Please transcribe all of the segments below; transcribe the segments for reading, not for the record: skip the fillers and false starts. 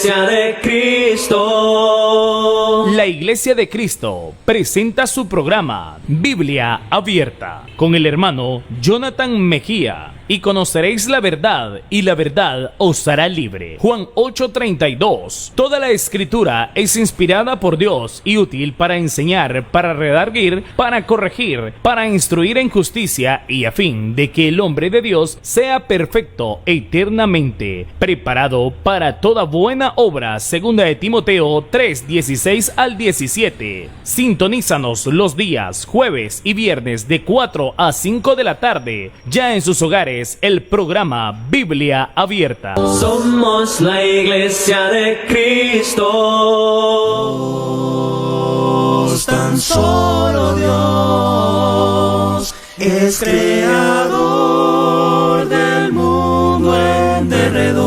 de Cristo. La Iglesia de Cristo presenta su programa Biblia Abierta con el hermano Jonathan Mejía. Y conoceréis la verdad, y la verdad os hará libre. Juan 8:32. Toda la escritura es inspirada por Dios y útil para enseñar, para redarguir, para corregir, para instruir en justicia, y a fin de que el hombre de Dios sea perfecto eternamente, preparado para toda buena obra. Segunda de Timoteo 3:16 al 17. Sintonízanos los días jueves y viernes de 4 a 5 de la tarde, ya en sus hogares, el programa Biblia Abierta. Somos la Iglesia de Cristo. Dios, tan solo Dios es creador del mundo en derredor,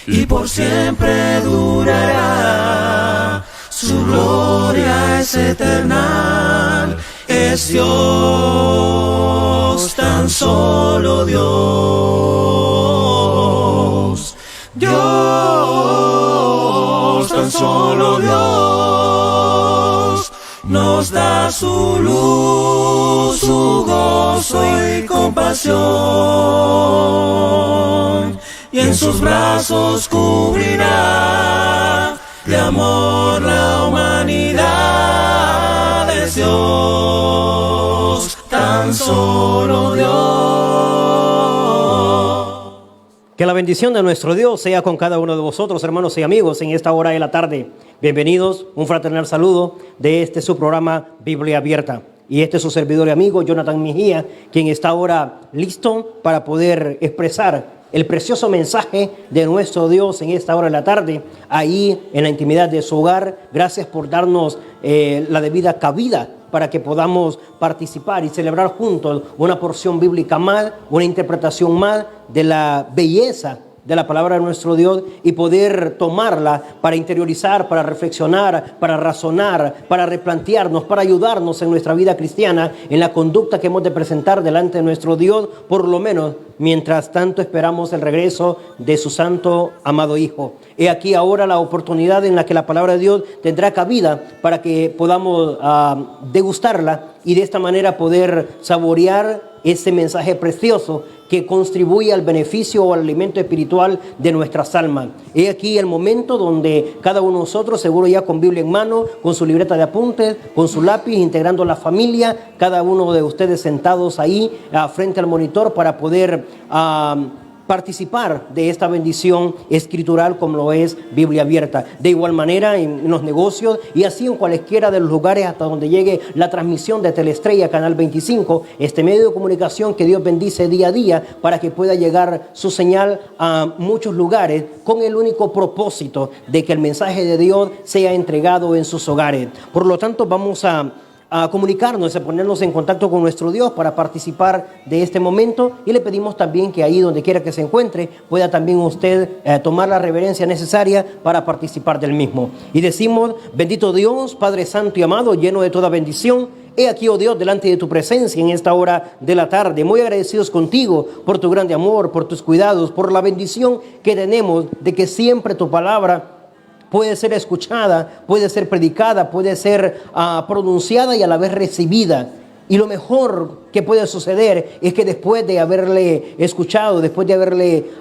y por siempre durará, su gloria es eterna. Es Dios, tan solo Dios. Dios, tan solo Dios, nos da su luz, su gozo y compasión, y en sus brazos cubrirá de amor la humanidad. Es Dios, tan solo Dios. Que la bendición de nuestro Dios sea con cada uno de vosotros, hermanos y amigos, en esta hora de la tarde. Bienvenidos, un fraternal saludo de su programa Biblia Abierta. Y este es su servidor y amigo Jonathan Mejía, quien está ahora listo para poder expresar el precioso mensaje de nuestro Dios en esta hora de la tarde, ahí en la intimidad de su hogar. Gracias por darnos la debida cabida para que podamos participar y celebrar juntos una porción bíblica más, una interpretación más de la belleza de la palabra de nuestro Dios, y poder tomarla para interiorizar, para reflexionar, para razonar, para replantearnos, para ayudarnos en nuestra vida cristiana, en la conducta que hemos de presentar delante de nuestro Dios, por lo menos mientras tanto esperamos el regreso de su santo amado Hijo. He aquí ahora la oportunidad en la que la palabra de Dios tendrá cabida para que podamos degustarla y de esta manera poder saborear ese mensaje precioso que contribuye al beneficio o al alimento espiritual de nuestras almas. He aquí el momento donde cada uno de nosotros, seguro ya con Biblia en mano, con su libreta de apuntes, con su lápiz, integrando la familia, cada uno de ustedes sentados ahí frente al monitor para poder participar de esta bendición escritural como lo es Biblia Abierta. De igual manera en los negocios y así en cualesquiera de los lugares hasta donde llegue la transmisión de Teleestrella Canal 25, este medio de comunicación que Dios bendice día a día para que pueda llegar su señal a muchos lugares con el único propósito de que el mensaje de Dios sea entregado en sus hogares. Por lo tanto, vamos a comunicarnos, a ponernos en contacto con nuestro Dios para participar de este momento, y le pedimos también que ahí donde quiera que se encuentre pueda también usted tomar la reverencia necesaria para participar del mismo. Y decimos: bendito Dios, Padre Santo y amado, lleno de toda bendición, he aquí, oh Dios, delante de tu presencia en esta hora de la tarde, muy agradecidos contigo por tu grande amor, por tus cuidados, por la bendición que tenemos de que siempre tu palabra puede ser escuchada, puede ser predicada, puede ser pronunciada y a la vez recibida. Y lo mejor que puede suceder es que después de haberle escuchado, después de haberle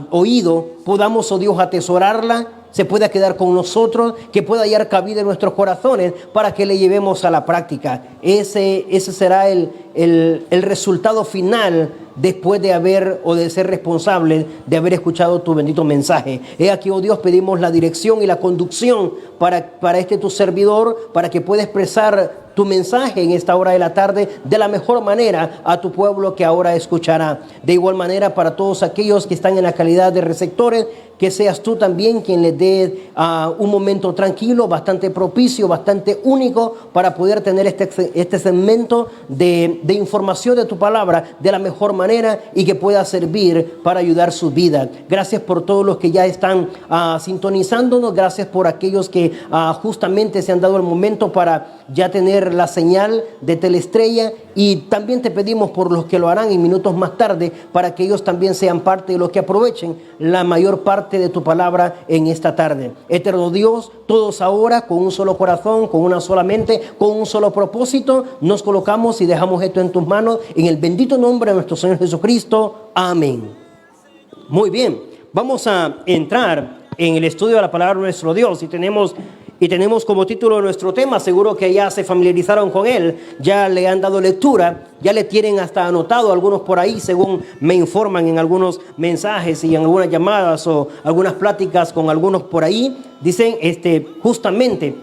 oído, podamos, oh Dios, atesorarla, se pueda quedar con nosotros, que pueda hallar cabida en nuestros corazones para que le llevemos a la práctica. Ese será el resultado final después de haber o de ser responsable de haber escuchado tu bendito mensaje. He aquí, oh Dios, pedimos la dirección y la conducción para tu servidor, para que pueda expresar tu mensaje en esta hora de la tarde de la mejor manera a tu pueblo que ahora escuchará. De igual manera, para todos aquellos que están en la calidad de receptores, que seas tú también quien les dé un momento tranquilo, bastante propicio, bastante único, para poder tener este segmento de información de tu palabra de la mejor manera y que pueda servir para ayudar su vida. Gracias por todos los que ya están sintonizándonos. Gracias por aquellos que justamente se han dado el momento para ya tener la señal de Teleestrella Y también te pedimos por los que lo harán en minutos más tarde, para que ellos también sean parte de los que aprovechen la mayor parte de tu palabra en esta tarde. Eterno Dios, todos ahora con un solo corazón, con una sola mente, con un solo propósito, nos colocamos y dejamos esto en tus manos, en el bendito nombre de nuestro Señor Jesucristo. Amén. Muy bien, vamos a entrar en el estudio de la palabra de nuestro Dios y tenemos como título nuestro tema. Seguro que ya se familiarizaron con él, ya le han dado lectura, ya le tienen hasta anotado algunos por ahí, según me informan en algunos mensajes y en algunas llamadas o algunas pláticas con algunos por ahí. Dicen, justamente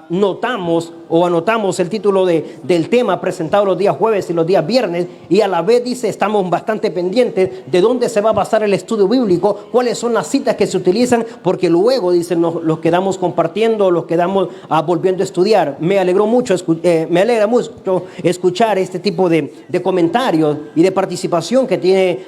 notamos o anotamos el título del tema presentado los días jueves y los días viernes, y a la vez dice, estamos bastante pendientes de dónde se va a basar el estudio bíblico, cuáles son las citas que se utilizan, porque luego, dicen, los quedamos compartiendo, los quedamos volviendo a estudiar. Me alegra mucho escuchar este tipo de comentarios y de participación que tiene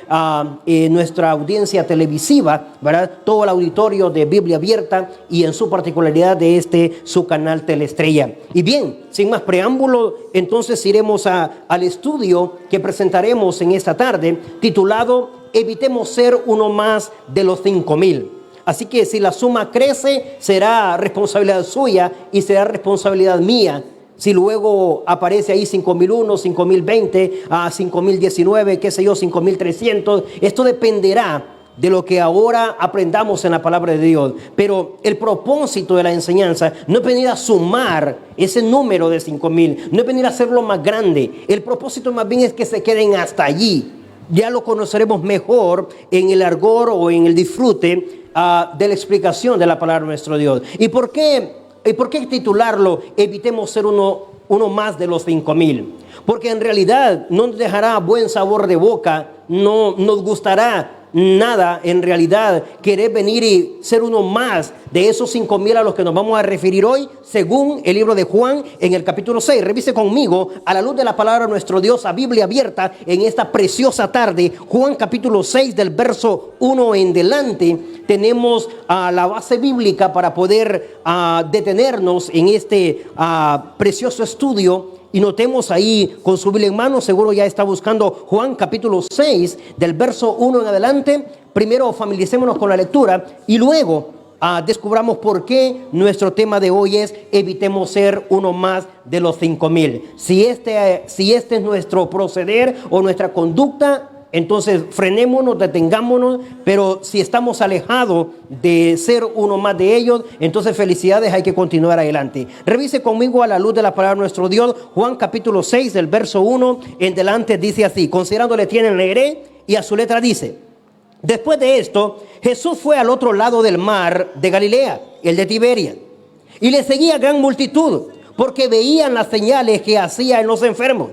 nuestra audiencia televisiva, ¿verdad? Todo el auditorio de Biblia Abierta y en su particularidad de su canal Teleestrella. Y bien, sin más preámbulo, entonces iremos al estudio que presentaremos en esta tarde, titulado Evitemos ser uno más de los 5,000. Así que si la suma crece, será responsabilidad suya y será responsabilidad mía. Si luego aparece ahí 5,001, 5,020, 5,019, qué sé yo, 5,300, esto dependerá de lo que ahora aprendamos en la palabra de Dios. Pero el propósito de la enseñanza no es venir a sumar ese número de 5,000, no es venir a hacerlo más grande. El propósito más bien es que se queden hasta allí. Ya lo conoceremos mejor en el argor o en el disfrute de la explicación de la palabra de nuestro Dios. ¿Y por qué titularlo Evitemos ser uno más de los 5,000? Porque en realidad no nos dejará buen sabor de boca, no nos gustará nada en realidad querer venir y ser uno más de esos 5,000 a los que nos vamos a referir hoy, según el libro de Juan en el capítulo 6. Revise conmigo a la luz de la palabra de nuestro Dios, a Biblia Abierta, en esta preciosa tarde. Juan capítulo 6 del verso 1 en delante. Tenemos la base bíblica para poder detenernos en este precioso estudio. Y notemos ahí con su Biblia en mano, seguro ya está buscando Juan capítulo 6 del verso 1 en adelante. Primero familiaricémonos con la lectura y luego descubramos por qué nuestro tema de hoy es evitemos ser uno más de los 5,000. Si este es nuestro proceder o nuestra conducta, entonces frenémonos, detengámonos, pero si estamos alejados de ser uno más de ellos, entonces felicidades, hay que continuar adelante. Revise conmigo a la luz de la palabra de nuestro Dios, Juan capítulo 6 del verso 1 en delante, dice así, considerándole tienen, leeré, y a su letra dice: después de esto, Jesús fue al otro lado del mar de Galilea, el de Tiberias, y le seguía gran multitud, porque veían las señales que hacía en los enfermos.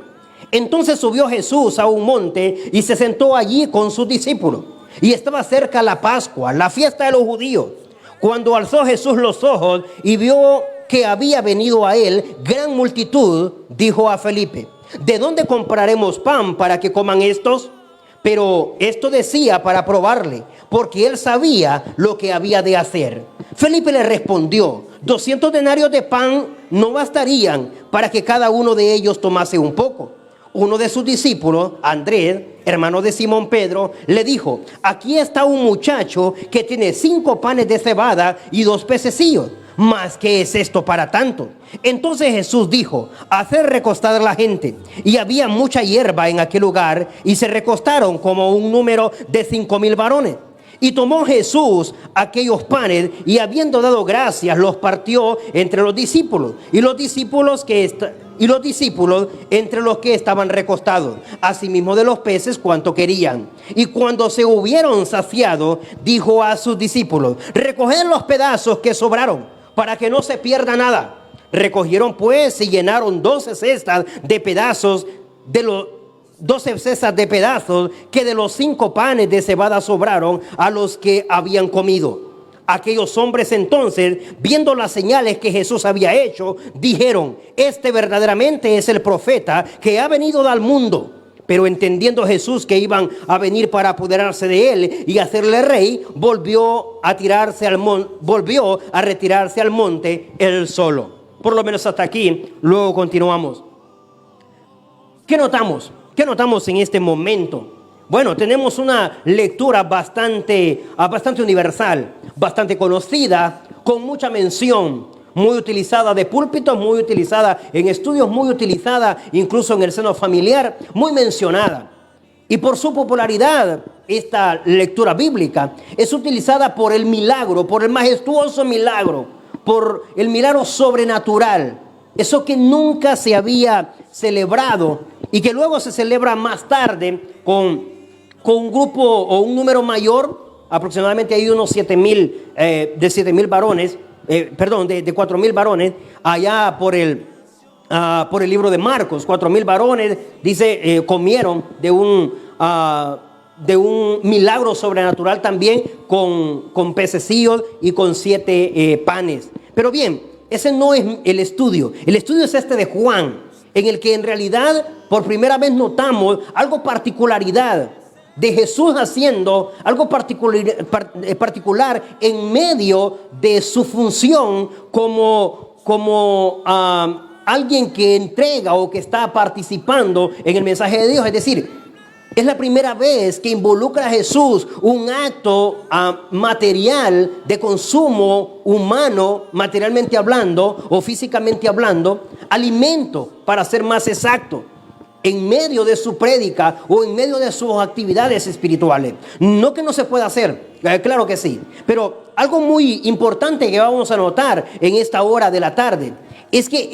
Entonces subió Jesús a un monte y se sentó allí con sus discípulos. Y estaba cerca la Pascua, la fiesta de los judíos. Cuando alzó Jesús los ojos y vio que había venido a él gran multitud, dijo a Felipe: ¿de dónde compraremos pan para que coman estos? Pero esto decía para probarle, porque él sabía lo que había de hacer. Felipe le respondió: 200 denarios de pan no bastarían para que cada uno de ellos tomase un poco. Uno de sus discípulos, Andrés, hermano de Simón Pedro, le dijo: aquí está un muchacho que tiene 5 panes de cebada y 2 pececillos. ¿Mas qué es esto para tanto? Entonces Jesús dijo: haced recostar a la gente. Y había mucha hierba en aquel lugar, y se recostaron como un número de 5,000 varones. Y tomó Jesús aquellos panes, y habiendo dado gracias, los partió entre los discípulos, y los discípulos entre los que estaban recostados, asimismo de los peces cuanto querían. Y cuando se hubieron saciado, dijo a sus discípulos: recoged los pedazos que sobraron, para que no se pierda nada. Recogieron pues y llenaron 12 cestas de pedazos que de los 5 panes de cebada sobraron a los que habían comido. Aquellos hombres entonces, viendo las señales que Jesús había hecho, dijeron: este verdaderamente es el profeta que ha venido al mundo. Pero entendiendo Jesús que iban a venir para apoderarse de él y hacerle rey, volvió a retirarse al monte él solo. Por lo menos hasta aquí. Luego continuamos. ¿Qué notamos? ¿Qué notamos en este momento? Bueno, tenemos una lectura bastante universal, bastante conocida, con mucha mención, muy utilizada de púlpitos, muy utilizada en estudios, muy utilizada incluso en el seno familiar, muy mencionada. Y por su popularidad, esta lectura bíblica es utilizada por el milagro, por el majestuoso milagro, por el milagro sobrenatural. Eso que nunca se había celebrado y que luego se celebra más tarde con un grupo o un número mayor, aproximadamente hay unos 7,000 varones, de 4,000 varones, allá por el libro de Marcos. 4,000 varones, dice, comieron de un milagro sobrenatural también con pececillos y con 7 panes. Pero bien, ese no es el estudio. El estudio es este de Juan, en el que en realidad por primera vez notamos algo particularidad de Jesús haciendo algo particular en medio de su función como alguien que entrega o que está participando en el mensaje de Dios. Es decir, es la primera vez que involucra a Jesús un acto material de consumo humano, materialmente hablando o físicamente hablando, alimento, para ser más exacto, en medio de su prédica o en medio de sus actividades espirituales. No que no se pueda hacer, claro que sí, pero algo muy importante que vamos a notar en esta hora de la tarde es que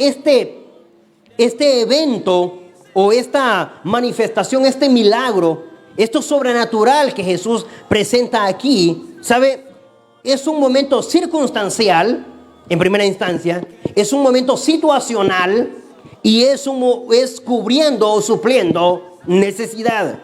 este evento o esta manifestación, este milagro, esto sobrenatural que Jesús presenta aquí, ¿sabe? Es un momento circunstancial, en primera instancia, es un momento situacional y es cubriendo o supliendo necesidad.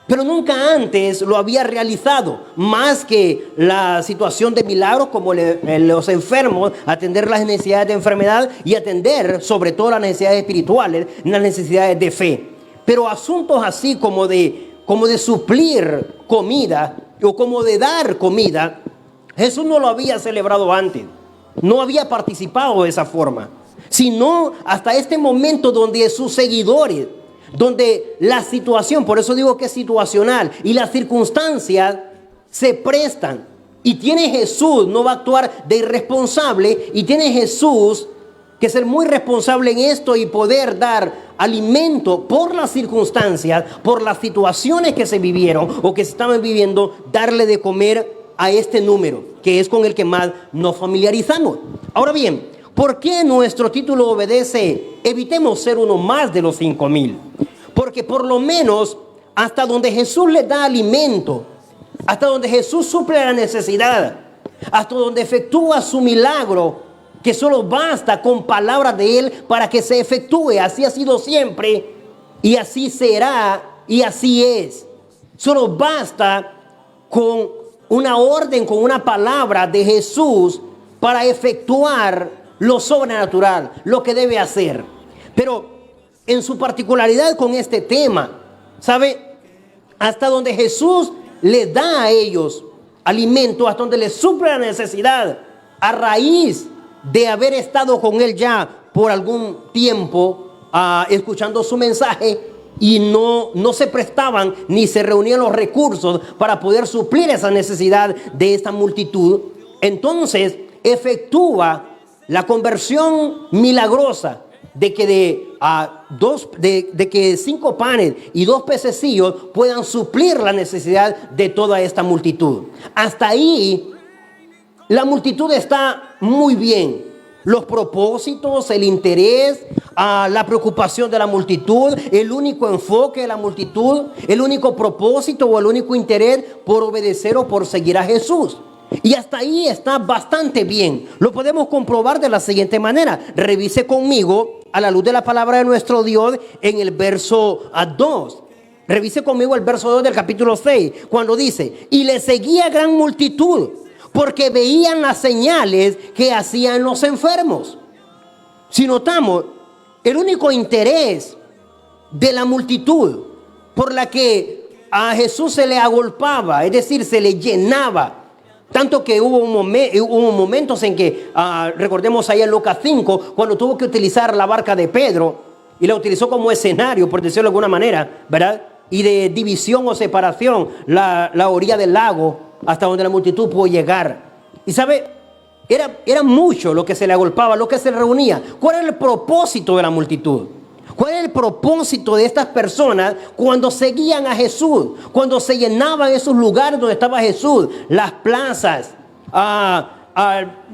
Pero nunca antes lo había realizado, más que la situación de milagros como los enfermos, atender las necesidades de enfermedad y atender sobre todo las necesidades espirituales, las necesidades de fe. Pero asuntos así como de suplir comida o como de dar comida, Jesús no lo había celebrado antes, no había participado de esa forma, sino hasta este momento donde sus seguidores, donde la situación, por eso digo que es situacional, y las circunstancias se prestan, y tiene Jesús, no va a actuar de irresponsable, y tiene Jesús que ser muy responsable en esto y poder dar alimento por las circunstancias, por las situaciones que se vivieron o que se estaban viviendo, darle de comer a este número, que es con el que más nos familiarizamos. Ahora bien, ¿por qué nuestro título obedece evitemos ser uno más de los 5,000? Porque por lo menos hasta donde Jesús les da alimento, hasta donde Jesús suple la necesidad, hasta donde efectúa su milagro, que solo basta con palabras de Él para que se efectúe. Así ha sido siempre y así será y así es. Solo basta con una orden, con una palabra de Jesús para efectuar lo sobrenatural, lo que debe hacer. Pero en su particularidad con este tema, ¿sabe? Hasta donde Jesús les da a ellos alimento, hasta donde les suple la necesidad, a raíz de haber estado con Él ya por algún tiempo, escuchando su mensaje, y no se prestaban ni se reunían los recursos para poder suplir esa necesidad de esta multitud. Entonces efectúa la conversión milagrosa de que 5 panes y 2 pececillos puedan suplir la necesidad de toda esta multitud. Hasta ahí la multitud está muy bien. Los propósitos, el interés, la preocupación de la multitud, el único enfoque de la multitud, el único propósito o el único interés por obedecer o por seguir a Jesús. Y hasta ahí está bastante bien. Lo podemos comprobar de la siguiente manera. Revise conmigo a la luz de la palabra de nuestro Dios en el verso 2. Revise conmigo el verso 2 del capítulo 6, cuando dice: y le seguía gran multitud, porque veían las señales que hacían los enfermos. Si notamos, el único interés de la multitud por la que a Jesús se le agolpaba, es decir, se le llenaba, tanto que hubo momentos en que, recordemos ahí en Lucas 5, cuando tuvo que utilizar la barca de Pedro, y la utilizó como escenario, por decirlo de alguna manera, ¿verdad? Y de división o separación, la orilla del lago hasta donde la multitud pudo llegar. Y sabe, era mucho lo que se le agolpaba, lo que se reunía. ¿Cuál era el propósito de la multitud? ¿Cuál era el propósito de estas personas cuando seguían a Jesús? Cuando se llenaban esos lugares donde estaba Jesús, las plazas,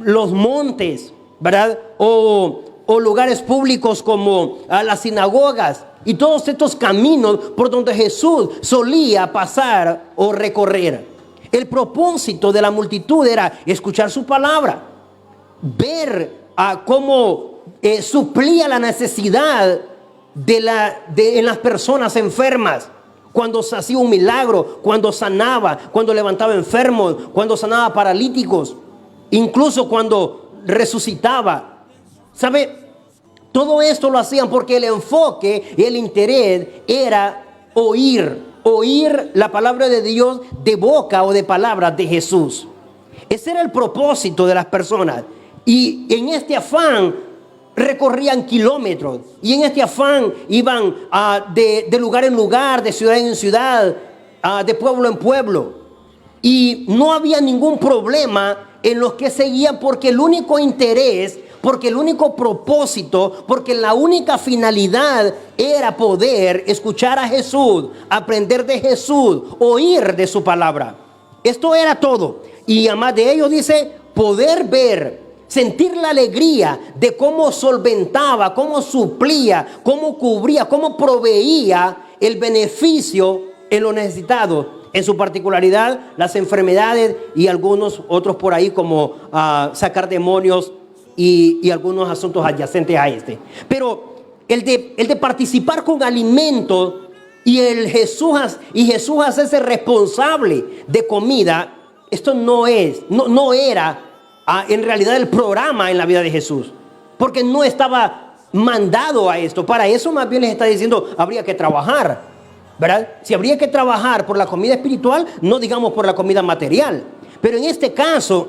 los montes, ¿verdad? O lugares públicos como las sinagogas y todos estos caminos por donde Jesús solía pasar o recorrer. El propósito de la multitud era escuchar su palabra, ver cómo suplía la necesidad en las personas enfermas, cuando hacía un milagro, cuando sanaba, cuando levantaba enfermos, cuando sanaba paralíticos, incluso cuando resucitaba. ¿Sabe? Todo esto lo hacían porque el enfoque y el interés era oír la palabra de Dios de boca o de palabras de Jesús. Ese era el propósito de las personas. Y en este afán recorrían kilómetros. Y en este afán iban de lugar en lugar, de ciudad en ciudad, de pueblo en pueblo. Y no había ningún problema en los que seguían, porque el único interés, porque el único propósito, porque la única finalidad era poder escuchar a Jesús, aprender de Jesús, oír de su palabra. Esto era todo. Y además de ello dice, poder ver, sentir la alegría de cómo solventaba, cómo suplía, cómo cubría, cómo proveía el beneficio en lo necesitado. En su particularidad, las enfermedades y algunos otros por ahí como sacar demonios y algunos asuntos adyacentes a este. Pero el de participar con alimentos y Jesús hacerse responsable de comida, esto no era en realidad el programa en la vida de Jesús, porque no estaba mandado a esto. Para eso más bien les está diciendo, habría que trabajar, ¿verdad? Si habría que trabajar por la comida espiritual, no digamos por la comida material. Pero en este caso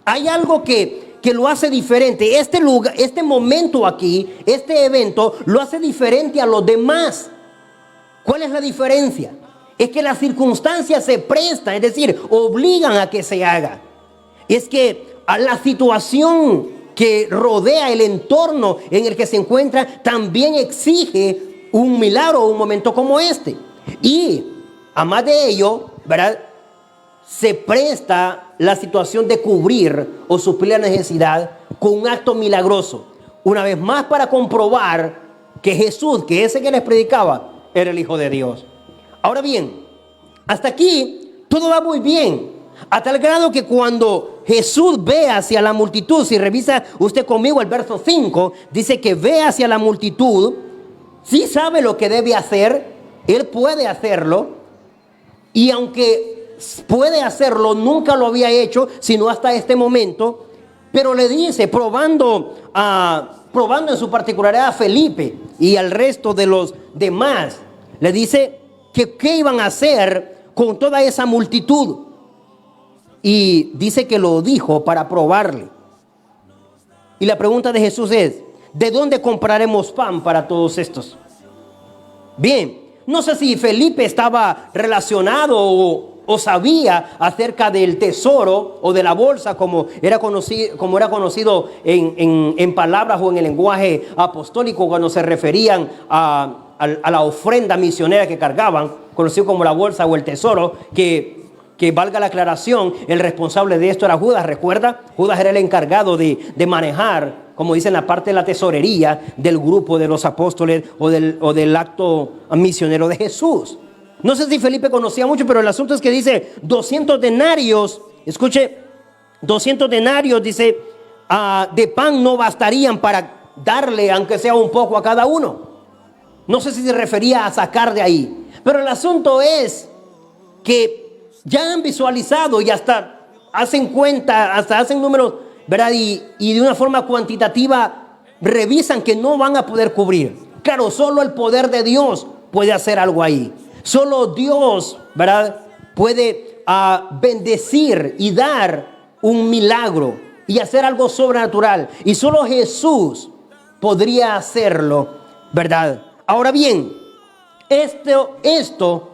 hay algo que lo hace diferente. Este momento aquí, este evento, lo hace diferente a los demás. ¿Cuál es la diferencia? Es que las circunstancias se prestan, es decir, obligan a que se haga. Es que a la situación que rodea el entorno en el que se encuentra también exige un milagro o un momento como este. Y además de ello, ¿verdad?, se presta la situación de cubrir o suplir la necesidad con un acto milagroso. Una vez más, para comprobar que Jesús, que ese que les predicaba, era el Hijo de Dios. Ahora bien, hasta aquí todo va muy bien, a tal grado que cuando Jesús ve hacia la multitud, si revisa usted conmigo el verso 5, dice que ve hacia la multitud, sí sabe lo que debe hacer, él puede hacerlo, y aunque puede hacerlo, nunca lo había hecho, sino hasta este momento, pero le dice, probando en su particularidad a Felipe y al resto de los demás, le dice que qué iban a hacer con toda esa multitud. Y dice que lo dijo para probarle. Y la pregunta de Jesús es, ¿de dónde compraremos pan para todos estos? Bien, no sé si Felipe estaba relacionado o sabía acerca del tesoro o de la bolsa como era conocido en palabras o en el lenguaje apostólico cuando se referían a la ofrenda misionera que cargaban, conocido como la bolsa o el tesoro, que valga la aclaración, el responsable de esto era Judas. ¿Recuerda? Judas era el encargado de manejar, como dice en la parte de la tesorería del grupo de los apóstoles o del acto misionero de Jesús. No sé si Felipe conocía mucho, pero el asunto es que dice 200 denarios, escuche, 200 denarios, dice, de pan no bastarían para darle, aunque sea un poco a cada uno. No sé si se refería a sacar de ahí, pero el asunto es que ya han visualizado y hasta hacen cuenta, hasta hacen números, ¿verdad? Y de una forma cuantitativa revisan que no van a poder cubrir. Claro, solo el poder de Dios puede hacer algo ahí. Solo Dios, ¿verdad?, puede bendecir y dar un milagro y hacer algo sobrenatural. Y solo Jesús podría hacerlo ¿verdad? Ahora bien, esto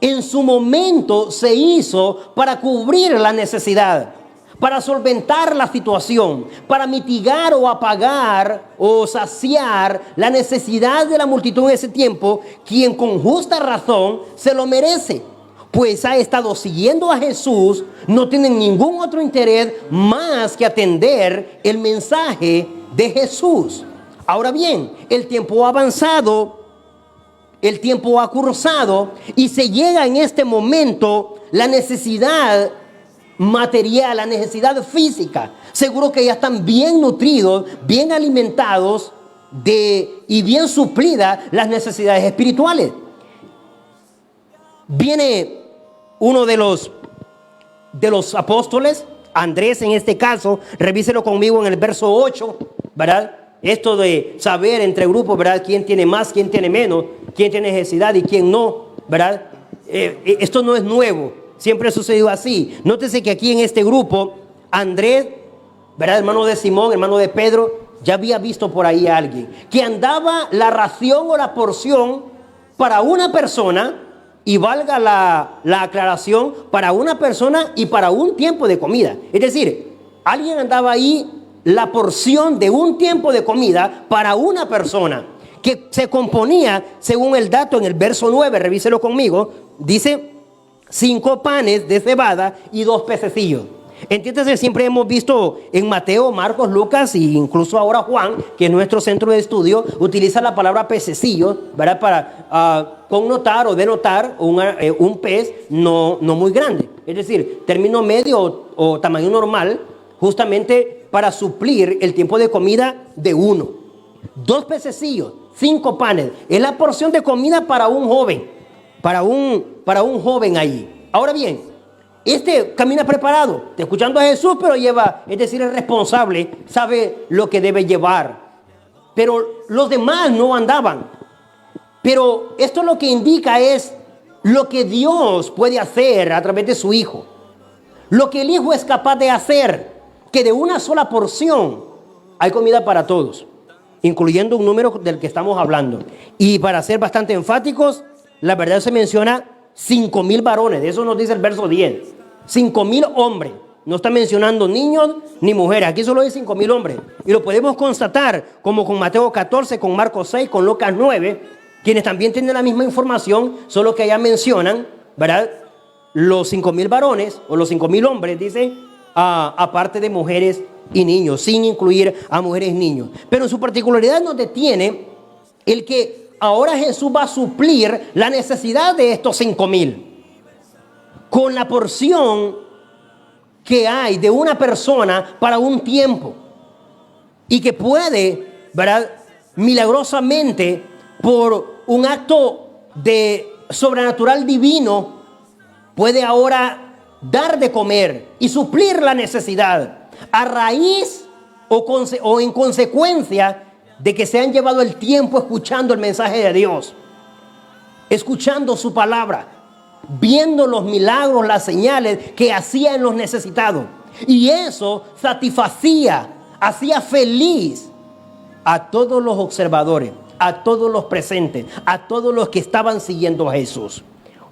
en su momento se hizo para cubrir la necesidad, para solventar la situación, para mitigar o apagar o saciar la necesidad de la multitud en ese tiempo, quien con justa razón se lo merece, pues ha estado siguiendo a Jesús, no tienen ningún otro interés más que atender el mensaje de Jesús. Ahora bien, el tiempo ha avanzado, el tiempo ha cursado y se llega en este momento la necesidad material, la necesidad física. Seguro que ya están bien nutridos, bien alimentados y bien suplidas las necesidades espirituales. Viene uno de los apóstoles, Andrés en este caso, revíselo conmigo en el verso 8, ¿verdad? Esto de saber entre grupos, ¿verdad? Quién tiene más, quién tiene menos, quién tiene necesidad y quién no, ¿verdad? Esto no es nuevo, siempre ha sucedido así. Nótese que aquí en este grupo, Andrés, ¿verdad? Hermano de Simón, hermano de Pedro, ya había visto por ahí a alguien que andaba la ración o la porción para una persona, y valga la aclaración, para una persona y para un tiempo de comida. Es decir, alguien andaba ahí la porción de un tiempo de comida para una persona, que se componía, según el dato en el verso 9, revíselo conmigo, dice 5 panes de cebada y 2 pececillos. Entonces siempre hemos visto en Mateo, Marcos, Lucas e incluso ahora Juan, que es nuestro centro de estudio, utiliza la palabra pececillos, ¿verdad? Para connotar o denotar un pez no muy grande. Es decir, término medio o tamaño normal, justamente para suplir el tiempo de comida de uno. 2 pececillos, 5 panes. Es la porción de comida para un joven, para un joven ahí. Ahora bien, camina preparado, está escuchando a Jesús, pero es decir, es responsable, sabe lo que debe llevar. Pero los demás no andaban. Pero esto lo que indica es lo que Dios puede hacer a través de su Hijo. Lo que el Hijo es capaz de hacer, que de una sola porción hay comida para todos, incluyendo un número del que estamos hablando. Y para ser bastante enfáticos, la verdad se menciona 5,000 varones, de eso nos dice el verso 10. 5,000 hombres, no está mencionando niños ni mujeres, aquí solo hay 5,000 hombres. Y lo podemos constatar como con Mateo 14, con Marcos 6, con Lucas 9, quienes también tienen la misma información, solo que allá mencionan, ¿verdad?, los 5,000 varones o los 5,000 hombres, dice, aparte de mujeres y niños, sin incluir a mujeres y niños. Pero en su particularidad nos detiene el que ahora Jesús va a suplir la necesidad de estos 5,000 con la porción que hay de una persona para un tiempo, y que puede, ¿verdad?, milagrosamente, por un acto de sobrenatural divino, puede ahora dar de comer y suplir la necesidad a raíz o en consecuencia de que se han llevado el tiempo escuchando el mensaje de Dios, escuchando su palabra, viendo los milagros, las señales que hacía en los necesitados. Y eso satisfacía, hacía feliz a todos los observadores, a todos los presentes, a todos los que estaban siguiendo a Jesús.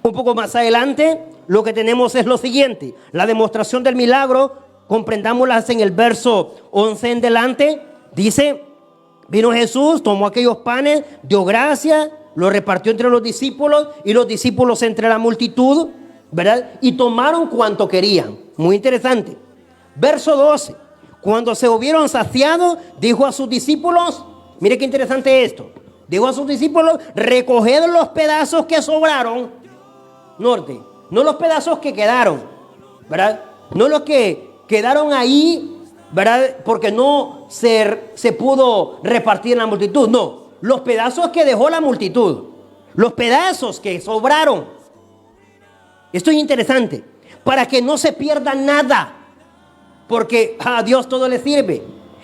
Un poco más adelante, lo que tenemos es lo siguiente: la demostración del milagro, comprendámosla en el verso 11 en delante. Dice: vino Jesús, tomó aquellos panes, dio gracias, lo repartió entre los discípulos y los discípulos entre la multitud, ¿verdad? Y tomaron cuanto querían. Muy interesante. Verso 12. Cuando se hubieron saciado, dijo a sus discípulos, mire qué interesante esto, dijo a sus discípulos: recoged los pedazos que sobraron, no los pedazos que quedaron, ¿verdad? No los que quedaron ahí, ¿verdad?, porque no se pudo repartir en la multitud. No, los pedazos que dejó la multitud, los pedazos que sobraron. Esto es interesante, para que no se pierda nada, porque a Dios todo le sirve.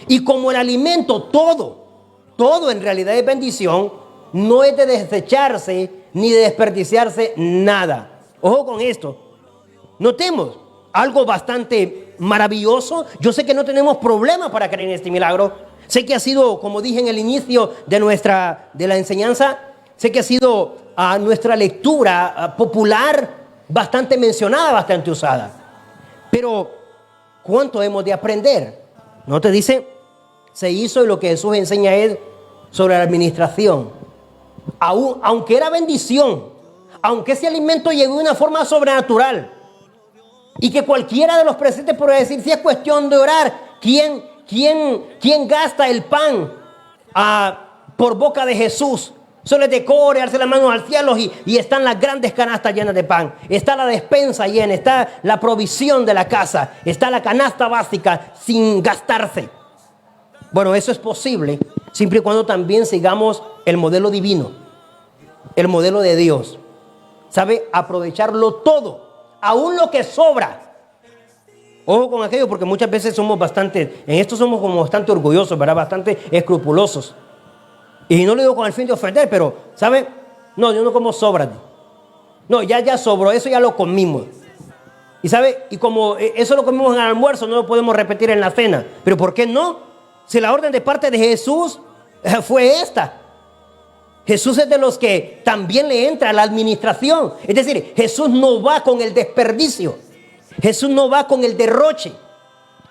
Y como el alimento, todo en realidad es bendición, no es de desecharse ni de desperdiciarse nada. Ojo con esto. Notemos algo bastante maravilloso. Yo sé que no tenemos problema para creer en este milagro. Sé que ha sido, como dije en el inicio de la enseñanza, sé que ha sido nuestra lectura popular bastante mencionada, bastante usada. Pero, ¿cuánto hemos de aprender? ¿No te dice? Se hizo, y lo que Jesús enseña es sobre la administración. Aunque era bendición, aunque ese alimento llegó de una forma sobrenatural, y que cualquiera de los presentes podría decir, si es cuestión de orar, ¿quién gasta el pan por boca de Jesús? Solo es de cobre, darse las manos al cielo y están las grandes canastas llenas de pan. Está la despensa llena, está la provisión de la casa, está la canasta básica sin gastarse. Bueno, eso es posible siempre y cuando también sigamos el modelo divino, el modelo de Dios. ¿Sabe? Aprovecharlo todo, aún lo que sobra. Ojo con aquello, porque muchas veces somos bastante orgullosos, ¿verdad? Bastante escrupulosos. Y no lo digo con el fin de ofender, pero, ¿sabe? No, yo no como sobras. No, ya sobró, eso ya lo comimos. Y ¿sabe? Y como eso lo comimos en el almuerzo, no lo podemos repetir en la cena. ¿Pero por qué no? Si la orden de parte de Jesús fue esta. Jesús es de los que también le entra a la administración. Es decir, Jesús no va con el desperdicio. Jesús no va con el derroche.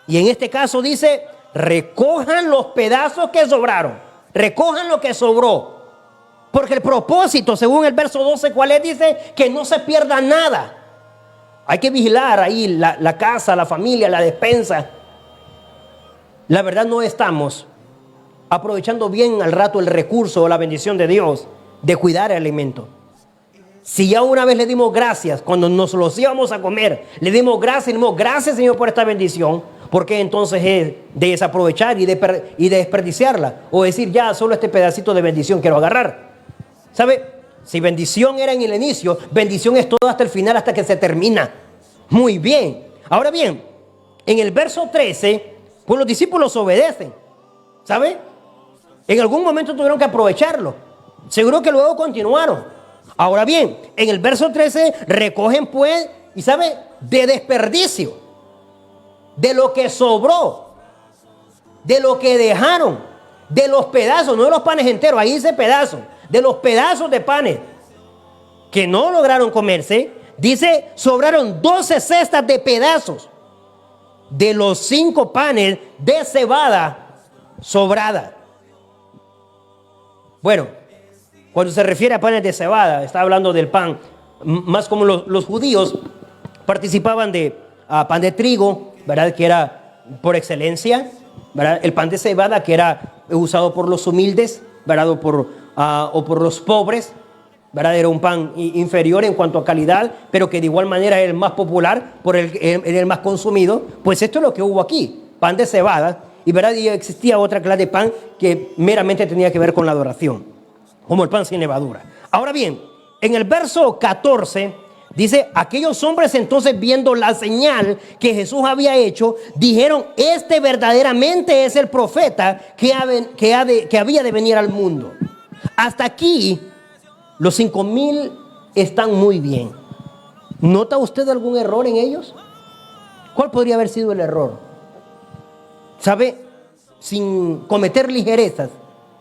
Y en este caso dice, recojan los pedazos que sobraron. Recojan lo que sobró. Porque el propósito, según el verso 12, ¿cuál es? Dice que no se pierda nada. Hay que vigilar ahí la casa, la familia, la despensa. La verdad, no estamos aprovechando bien al rato el recurso o la bendición de Dios de cuidar el alimento. Si ya una vez le dimos gracias cuando nos los íbamos a comer, le dimos gracias Señor por esta bendición, ¿por qué entonces es de desaprovechar y desperdiciarla? O decir, ya solo este pedacito de bendición quiero agarrar. ¿Sabe? Si bendición era en el inicio, bendición es todo hasta el final, hasta que se termina. Muy bien. Ahora bien, en el verso 13, pues los discípulos obedecen. ¿Sabe? En algún momento tuvieron que aprovecharlo. Seguro que luego continuaron. Ahora bien, en el verso 13 recogen pues, y ¿sabe? De desperdicio, de lo que sobró, de lo que dejaron, de los pedazos, no de los panes enteros, ahí dice pedazos, de los pedazos de panes que no lograron comerse, dice, sobraron 12 cestas de pedazos de los 5 panes de cebada sobrada. Bueno, cuando se refiere a panes de cebada, está hablando del pan, más como los judíos participaban de pan de trigo, ¿verdad? Que era por excelencia, ¿verdad? El pan de cebada, que era usado por los humildes, ¿verdad? O por los pobres, ¿verdad? Era un pan inferior en cuanto a calidad, pero que de igual manera era el más popular, era el más consumido. Pues esto es lo que hubo aquí, pan de cebada, y ¿verdad? Y existía otra clase de pan que meramente tenía que ver con la adoración, como el pan sin levadura. Ahora bien, en el verso 14 dice, aquellos hombres entonces, viendo la señal que Jesús había hecho, dijeron, este verdaderamente es el profeta que había de venir al mundo. Hasta aquí los 5,000 están muy bien. ¿Nota usted algún error en ellos? ¿Cuál podría haber sido el error? ¿Sabe? Sin cometer ligerezas,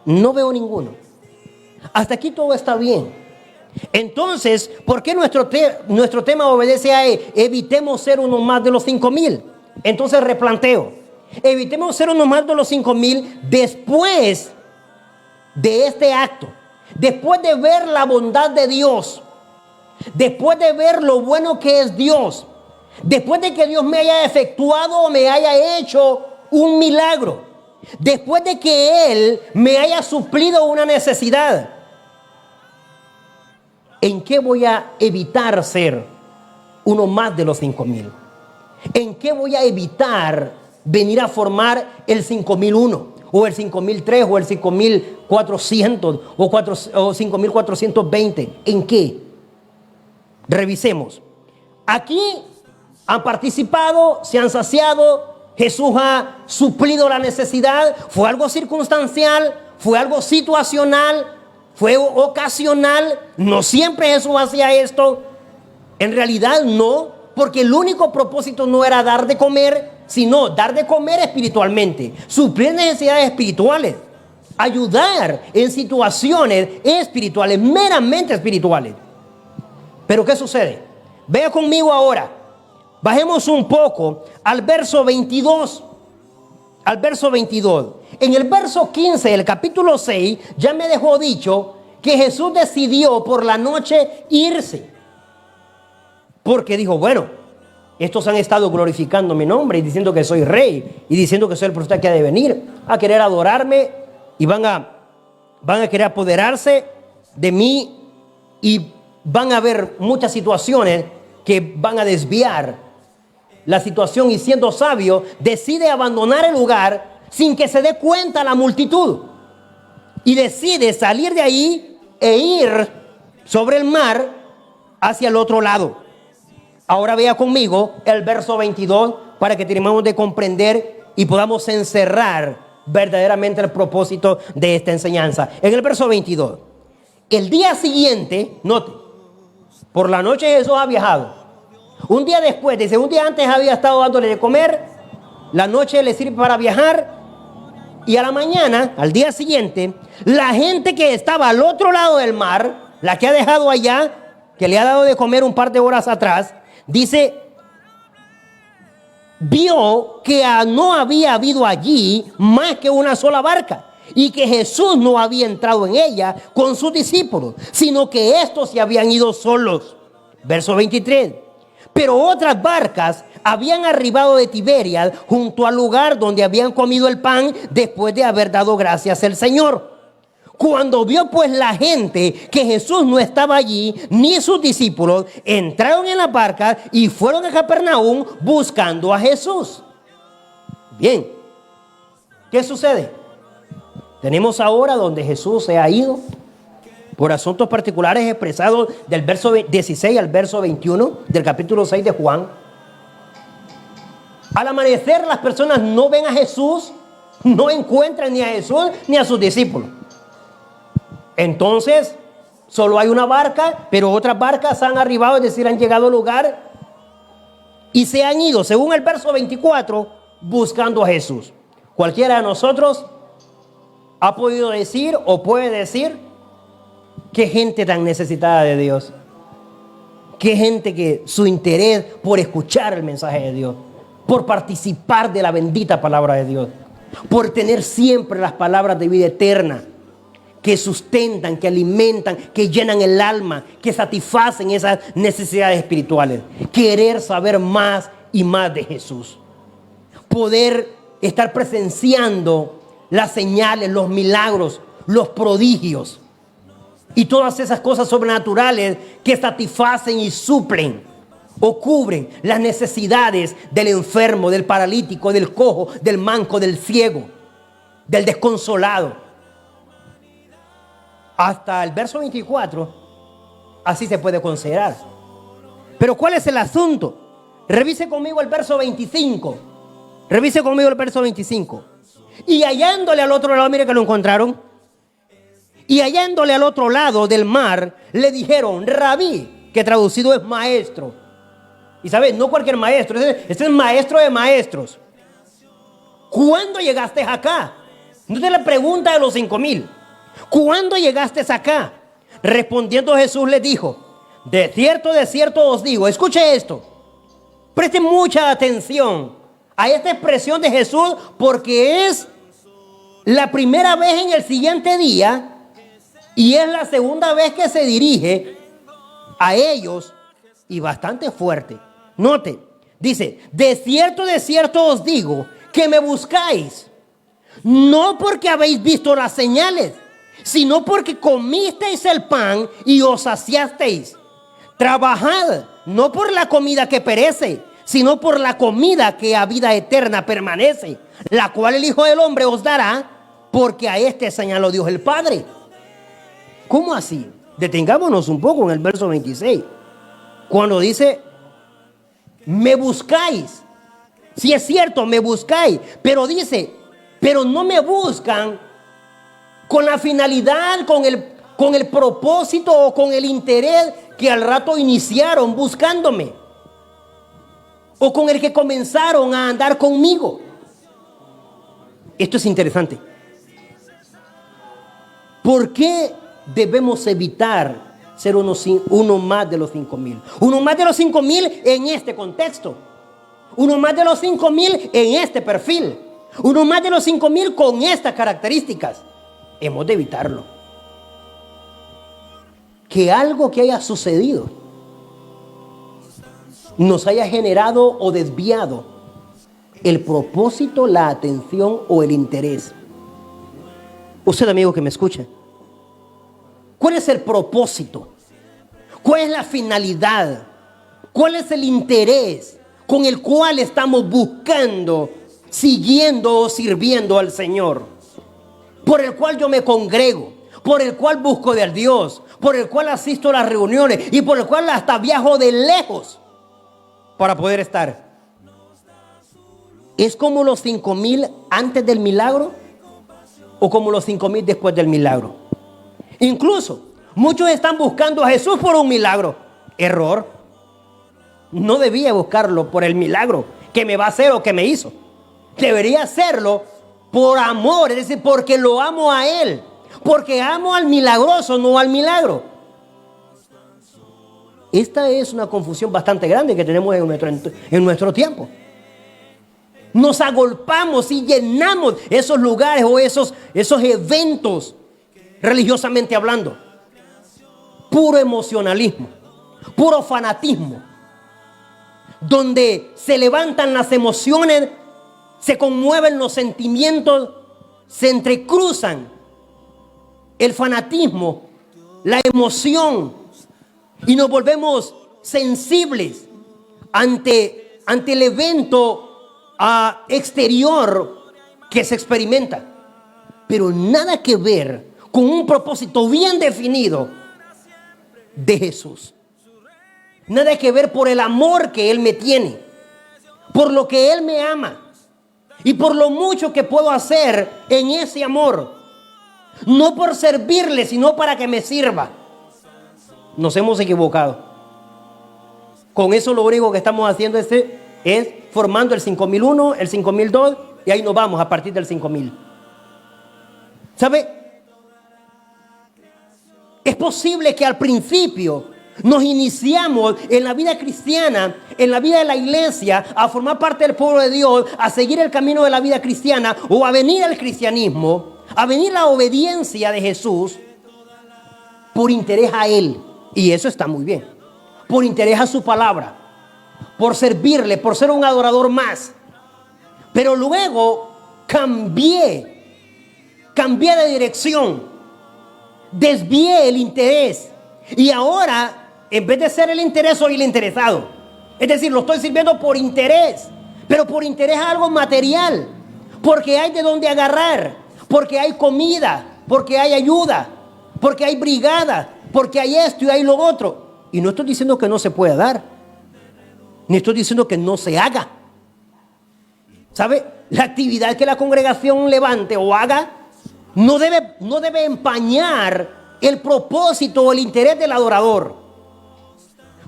no veo ninguno. Hasta aquí todo está bien. Entonces, ¿por qué nuestro tema obedece a evitemos ser uno más de los 5,000? Entonces replanteo. Evitemos ser uno más de los 5,000 después de este acto. Después de ver la bondad de Dios. Después de ver lo bueno que es Dios. Después de que Dios me haya efectuado o me haya hecho un milagro. Después de que Él me haya suplido una necesidad, ¿en qué voy a evitar ser uno más de los 5,000? ¿En qué voy a evitar venir a formar el 5,001 o el 5,003 o el 5,400 o 5,420? ¿En qué? Revisemos. Aquí han participado, se han saciado. Jesús ha suplido la necesidad. ¿Fue algo circunstancial? ¿Fue algo situacional? ¿Fue ocasional? No siempre Jesús hacía esto. En realidad no, porque el único propósito no era dar de comer, sino dar de comer espiritualmente, suplir necesidades espirituales, ayudar en situaciones espirituales, meramente espirituales. Pero ¿qué sucede? Vea conmigo ahora, bajemos un poco al verso 22. Al verso 22. En el verso 15 del capítulo 6 ya me dejó dicho que Jesús decidió por la noche irse. Porque dijo, bueno, estos han estado glorificando mi nombre y diciendo que soy rey y diciendo que soy el profeta que ha de venir a querer adorarme y van a querer apoderarse de mí y van a haber muchas situaciones que van a desviar la situación, y siendo sabio decide abandonar el lugar sin que se dé cuenta la multitud y decide salir de ahí e ir sobre el mar hacia el otro lado. Ahora vea conmigo el verso 22 para que terminemos de comprender y podamos encerrar verdaderamente el propósito de esta enseñanza. En el verso 22, el día siguiente, note, por la noche Jesús ha viajado. Un día después, dice, un día antes había estado dándole de comer, la noche le sirve para viajar, y a la mañana, al día siguiente, la gente que estaba al otro lado del mar, la que ha dejado allá, que le ha dado de comer un par de horas atrás, dice, vio que no había habido allí más que una sola barca y que Jesús no había entrado en ella con sus discípulos, sino que estos se habían ido solos. Verso 23. Pero otras barcas habían arribado de Tiberias junto al lugar donde habían comido el pan después de haber dado gracias al Señor. Cuando vio pues la gente que Jesús no estaba allí, ni sus discípulos, entraron en la barca y fueron a Capernaum buscando a Jesús. Bien, ¿qué sucede? Tenemos ahora donde Jesús se ha ido por asuntos particulares expresados del verso 16 al verso 21 del capítulo 6 de Juan. Al amanecer las personas no ven a Jesús, no encuentran ni a Jesús ni a sus discípulos. Entonces, solo hay una barca, pero otras barcas han arribado, es decir, han llegado al lugar y se han ido, según el verso 24, buscando a Jesús. Cualquiera de nosotros ha podido decir o puede decir: qué gente tan necesitada de Dios, qué gente que su interés por escuchar el mensaje de Dios, por participar de la bendita palabra de Dios, por tener siempre las palabras de vida eterna que sustentan, que alimentan, que llenan el alma, que satisfacen esas necesidades espirituales. Querer saber más y más de Jesús. Poder estar presenciando las señales, los milagros, los prodigios y todas esas cosas sobrenaturales que satisfacen y suplen o cubren las necesidades del enfermo, del paralítico, del cojo, del manco, del ciego, del desconsolado. Hasta el verso 24, así se puede considerar. Pero ¿cuál es el asunto? Revise conmigo el verso 25. Revise conmigo el verso 25. Y hallándole al otro lado, mire que lo encontraron. Y hallándole al otro lado del mar, le dijeron, Rabí, que traducido es maestro. Y sabes, no cualquier maestro, este es maestro de maestros. ¿Cuándo llegaste acá? No te la pregunta de los 5,000. ¿Cuándo llegaste acá? Respondiendo Jesús les dijo, de cierto os digo, escuche esto, presten mucha atención a esta expresión de Jesús, porque es la primera vez en el siguiente día y es la segunda vez que se dirige a ellos, y bastante fuerte. Note, dice, de cierto os digo que me buscáis, no porque habéis visto las señales, sino porque comisteis el pan y os saciasteis. Trabajad, no por la comida que perece, sino por la comida que a vida eterna permanece, la cual el Hijo del Hombre os dará, porque a este señaló Dios el Padre. ¿Cómo así? Detengámonos un poco en el verso 26. Cuando dice, me buscáis. Sí es cierto, me buscáis, pero dice, pero no me buscan con la finalidad, con el propósito o con el interés que al rato iniciaron buscándome. o con el que comenzaron a andar conmigo. Esto es interesante. ¿Por qué debemos evitar ser uno más de los 5,000? Uno más de los 5,000 en este contexto. Uno más de los 5,000 en este perfil. Uno más de los 5,000 con estas características. Hemos de evitarlo. Que algo que haya sucedido nos haya generado o desviado el propósito, la atención o el interés. Usted, amigo que me escucha, ¿cuál es el propósito? ¿Cuál es la finalidad? ¿Cuál es el interés con el cual estamos buscando, siguiendo o sirviendo al Señor? Por el cual yo me congrego, por el cual busco de Dios, por el cual asisto a las reuniones y por el cual hasta viajo de lejos para poder estar. ¿Es como los 5,000 antes del milagro o como los 5,000 después del milagro? Incluso muchos están buscando a Jesús por un milagro. Error. No debía buscarlo por el milagro que me va a hacer o que me hizo. Debería hacerlo por amor, es decir, porque lo amo a Él. Porque amo al milagroso, no al milagro. Esta es una confusión bastante grande que tenemos en nuestro tiempo. Nos agolpamos y llenamos esos lugares o esos eventos, religiosamente hablando. Puro emocionalismo, puro fanatismo, donde se levantan las emociones, se conmueven los sentimientos, se entrecruzan el fanatismo, la emoción, y nos volvemos sensibles ante el evento exterior que se experimenta, pero nada que ver con un propósito bien definido de Jesús. Nada que ver por el amor que Él me tiene, por lo que Él me ama y por lo mucho que puedo hacer en ese amor. No por servirle, sino para que me sirva. Nos hemos equivocado. Con eso lo único que estamos haciendo es formando el 5,001, el 5,002 y ahí nos vamos a partir del 5,000. ¿Sabe? Es posible que al principio nos iniciamos en la vida cristiana, en la vida de la iglesia, a formar parte del pueblo de Dios, a seguir el camino de la vida cristiana o a venir al cristianismo, a venir la obediencia de Jesús por interés a Él. Y eso está muy bien. Por interés a su palabra, por servirle, por ser un adorador más. Pero luego cambié de dirección, desvié el interés y ahora en vez de ser el interés soy el interesado. Es decir, lo estoy sirviendo por interés, pero por interés a algo material, porque hay de dónde agarrar, porque hay comida, porque hay ayuda, porque hay brigada, porque hay esto y hay lo otro. Y no estoy diciendo que no se pueda dar, ni estoy diciendo que no se haga. ¿Sabe? La actividad que la congregación levante o haga no debe empañar el propósito o el interés del adorador.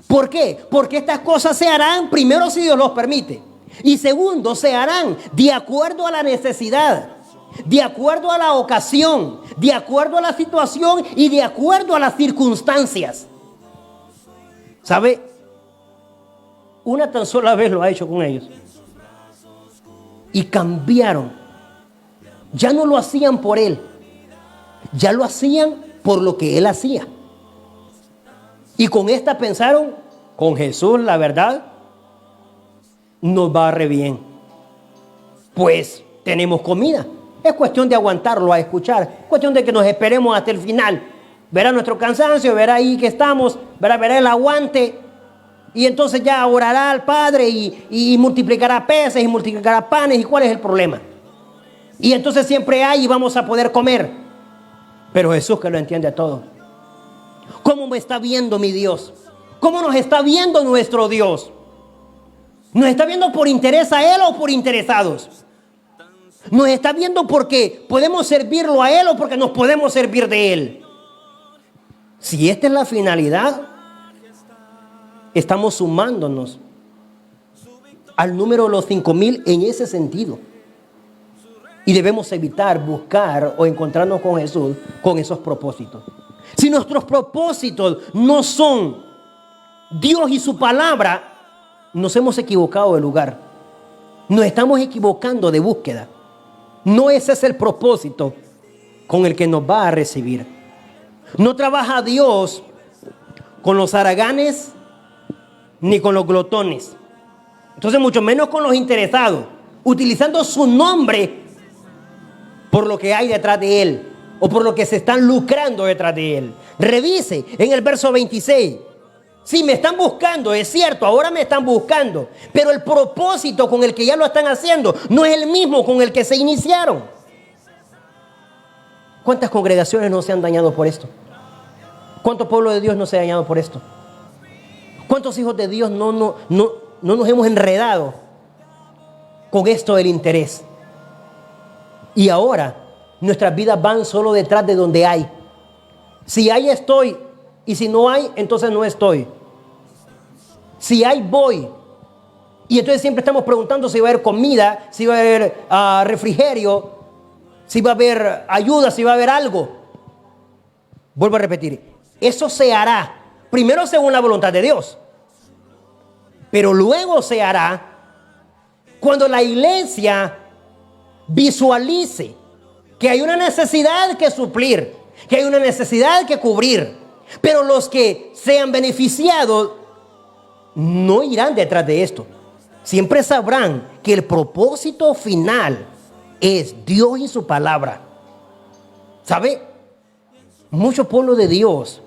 ¿Por qué? Porque estas cosas se harán, primero, si Dios los permite, y segundo, se harán de acuerdo a la necesidad, de acuerdo a la ocasión, de acuerdo a la situación y de acuerdo a las circunstancias. ¿Sabe? Una tan sola vez lo ha hecho con ellos. Y cambiaron. Ya no lo hacían por Él. Ya lo hacían por lo que Él hacía. Y con esta pensaron, con Jesús, la verdad, nos va re bien. Pues tenemos comida. Es cuestión de aguantarlo a escuchar. Es cuestión de que nos esperemos hasta el final. Verá nuestro cansancio, verá ahí que estamos, verá el aguante. Y entonces ya orará al Padre y multiplicará peces y multiplicará panes. ¿Y cuál es el problema? Y entonces siempre hay y vamos a poder comer. Pero Jesús, que lo entiende todo. ¿Cómo me está viendo mi Dios? ¿Cómo nos está viendo nuestro Dios? ¿Nos está viendo por interés a Él o por interesados? ¿Nos está viendo porque podemos servirlo a Él o porque nos podemos servir de Él? Si esta es la finalidad, estamos sumándonos al número de los 5,000 en ese sentido. Y debemos evitar buscar o encontrarnos con Jesús con esos propósitos. Si nuestros propósitos no son Dios y su palabra, nos hemos equivocado de lugar. Nos estamos equivocando de búsqueda. No ese es el propósito con el que nos va a recibir. No trabaja Dios con los haraganes ni con los glotones. Entonces mucho menos con los interesados, utilizando su nombre por lo que hay detrás de él o por lo que se están lucrando detrás de él. Revise en el verso 26. Sí, me están buscando, es cierto, ahora me están buscando, pero el propósito con el que ya lo están haciendo no es el mismo con el que se iniciaron. ¿Cuántas congregaciones no se han dañado por esto? ¿Cuánto pueblo de Dios no se ha dañado por esto? ¿Cuántos hijos de Dios no nos hemos enredado con esto del interés? Y ahora nuestras vidas van solo detrás de donde hay. Si hay, estoy. Y si no hay, entonces no estoy. Si hay, voy. Y entonces siempre estamos preguntando si va a haber comida, si va a haber refrigerio, si va a haber ayuda, si va a haber algo. Vuelvo a repetir. Eso se hará primero según la voluntad de Dios. Pero luego se hará cuando la iglesia visualice que hay una necesidad que suplir, que hay una necesidad que cubrir. Pero los que sean beneficiados no irán detrás de esto. Siempre sabrán que el propósito final es Dios y su palabra. ¿Sabe? Mucho pueblo de Dios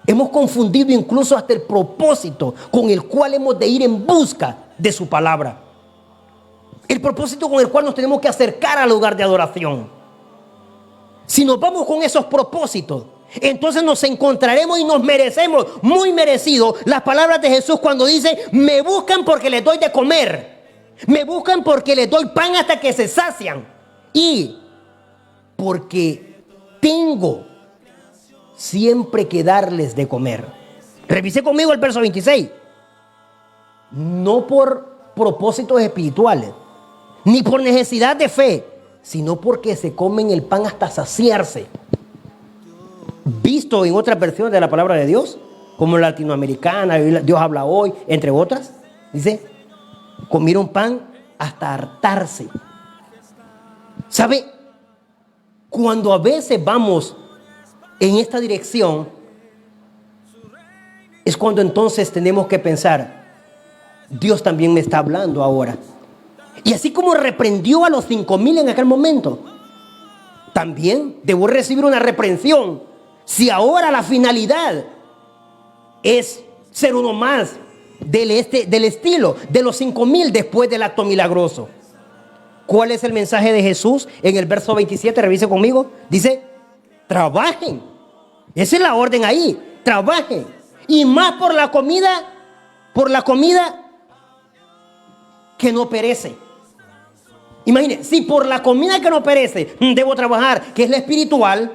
hemos confundido incluso hasta el propósito con el cual hemos de ir en busca de su palabra. El propósito con el cual nos tenemos que acercar al lugar de adoración. Si nos vamos con esos propósitos, entonces nos encontraremos y nos merecemos, muy merecido, las palabras de Jesús cuando dice: me buscan porque les doy de comer, me buscan porque les doy pan hasta que se sacian y porque tengo siempre que darles de comer. Revise conmigo el verso 26. No por propósitos espirituales, ni por necesidad de fe, sino porque se comen el pan hasta saciarse. Visto en otras versiones de la palabra de Dios, como la latinoamericana, Dios habla hoy, entre otras, dice: comieron pan hasta hartarse. ¿Sabe? Cuando a veces vamos en esta dirección, es cuando entonces tenemos que pensar: Dios también me está hablando ahora. Y así como reprendió a los 5,000 en aquel momento, también debo recibir una reprensión si ahora la finalidad es ser uno más del estilo de los 5,000 después del acto milagroso. ¿Cuál es el mensaje de Jesús en el verso 27? Revise conmigo. Dice: trabajen. Esa es la orden ahí. Trabajen. Y más por la comida que no perece. Imagine, si por la comida que no perece debo trabajar, que es la espiritual,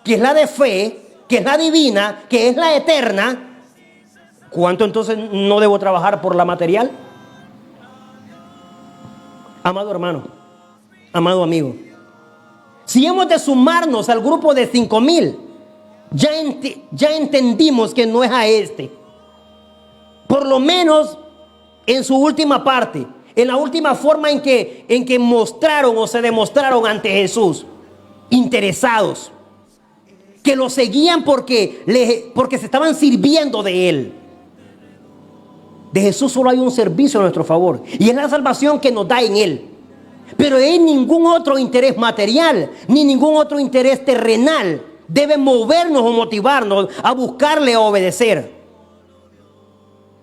que es la de fe, que es la divina, que es la eterna, ¿cuánto entonces no debo trabajar por la material? Amado hermano, amado amigo, si hemos de sumarnos al grupo de 5,000, ya entendimos que no es a este. Por lo menos en su última parte, en la última forma en que mostraron o se demostraron ante Jesús, interesados, que lo seguían porque se estaban sirviendo de Él. De Jesús solo hay un servicio a nuestro favor, y es la salvación que nos da en Él. Pero hay ningún otro interés material, ni ningún otro interés terrenal debe movernos o motivarnos a buscarle o obedecer.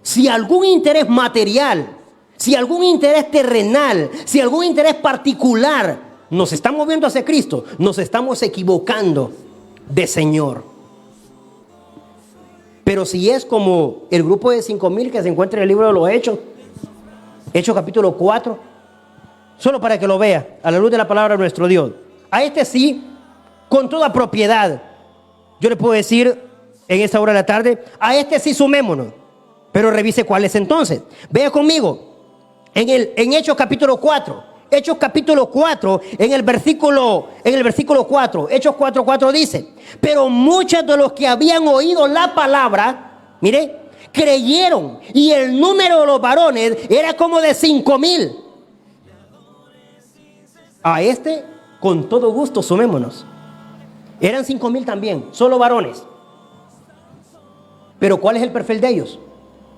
Si algún interés material, si algún interés terrenal, si algún interés particular nos está moviendo hacia Cristo, nos estamos equivocando de Señor. Pero si es como el grupo de 5,000 que se encuentra en el libro de los Hechos, Hechos capítulo 4, solo para que lo vea a la luz de la palabra de nuestro Dios, a este sí, con toda propiedad, yo le puedo decir en esta hora de la tarde: a este sí sumémonos. Pero revise cuál es entonces. Vea conmigo en Hechos capítulo 4. Hechos capítulo 4, en el versículo 4, Hechos 4:4 dice: pero muchos de los que habían oído la palabra, mire, creyeron, y el número de los varones era como de 5,000. A este, con todo gusto, sumémonos. Eran 5,000 también, solo varones. Pero ¿cuál es el perfil de ellos?